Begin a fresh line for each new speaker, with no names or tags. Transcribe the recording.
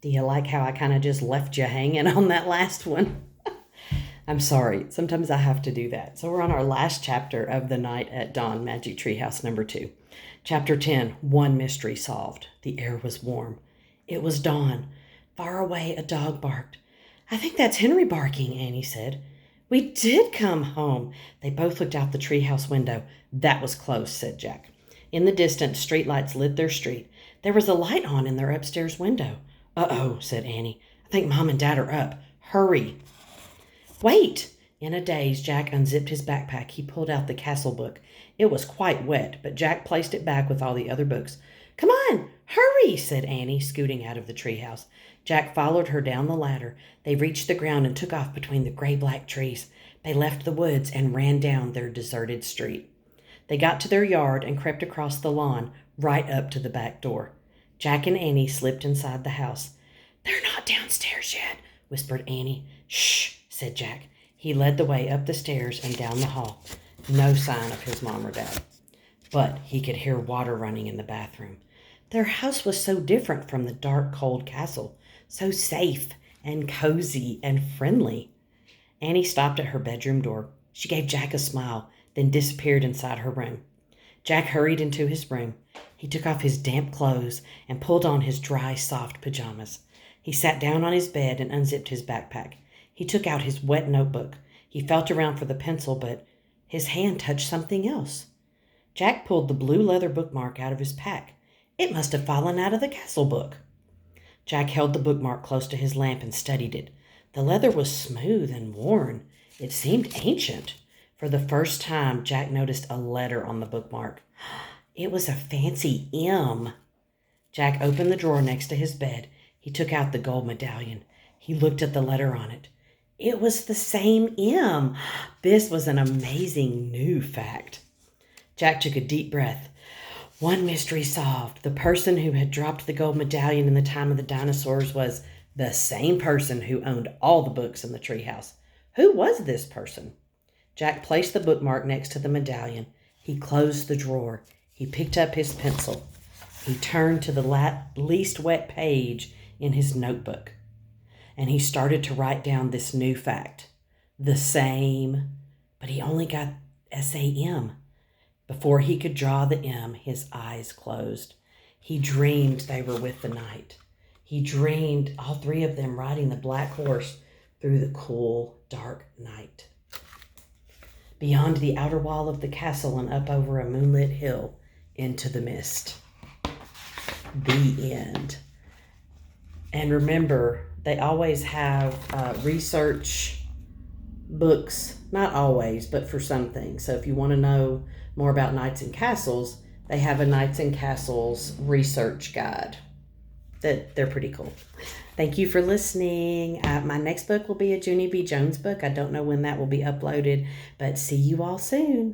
Do you like how I kind of just left you hanging on that last one? I'm sorry. Sometimes I have to do that. So we're on our last chapter of The Night at Dawn, Magic Tree House number 2. Chapter 10, One Mystery Solved. The air was warm. It was dawn. Far away, a dog barked. I think that's Henry barking, Annie said. We did come home. They both looked out the treehouse window. That was close, said Jack. In the distance, streetlights lit their street. There was a light on in their upstairs window. Uh-oh, said Annie. I think Mom and Dad are up. Hurry. Wait! In a daze, Jack unzipped his backpack. He pulled out the castle book. It was quite wet, but Jack placed it back with all the other books. Come on, hurry, said Annie, scooting out of the treehouse. Jack followed her down the ladder. They reached the ground and took off between the gray-black trees. They left the woods and ran down their deserted street. They got to their yard and crept across the lawn, right up to the back door. Jack and Annie slipped inside the house. They're not downstairs yet, whispered Annie. Shh, said Jack. He led the way up the stairs and down the hall. No sign of his mom or dad. But he could hear water running in the bathroom. Their house was so different from the dark, cold castle, so safe and cozy and friendly. Annie stopped at her bedroom door. She gave Jack a smile, then disappeared inside her room. Jack hurried into his room. He took off his damp clothes and pulled on his dry, soft pajamas. He sat down on his bed and unzipped his backpack. He took out his wet notebook. He felt around for the pencil, but his hand touched something else. Jack pulled the blue leather bookmark out of his pack. It must have fallen out of the castle book. Jack held the bookmark close to his lamp and studied it. The leather was smooth and worn. It seemed ancient. For the first time, Jack noticed a letter on the bookmark. It was a fancy M. Jack opened the drawer next to his bed. He took out the gold medallion. He looked at the letter on it. It was the same M. This was an amazing new fact. Jack took a deep breath. One mystery solved. The person who had dropped the gold medallion in the time of the dinosaurs was the same person who owned all the books in the treehouse. Who was this person? Jack placed the bookmark next to the medallion. He closed the drawer. He picked up his pencil. He turned to the least wet page in his notebook, and he started to write down this new fact. The same, but he only got S-A-M. Before he could draw the M, his eyes closed. He dreamed they were with the night. He dreamed all three of them riding the black horse through the cool, dark night. Beyond the outer wall of the castle and up over a moonlit hill into the mist. The end. And remember, they always have research books. Not always, but for some things. So if you want to know more about Knights and Castles, they have a Knights and Castles research guide. They're pretty cool. Thank you for listening. My next book will be a Junie B. Jones book. I don't know when that will be uploaded, but see you all soon.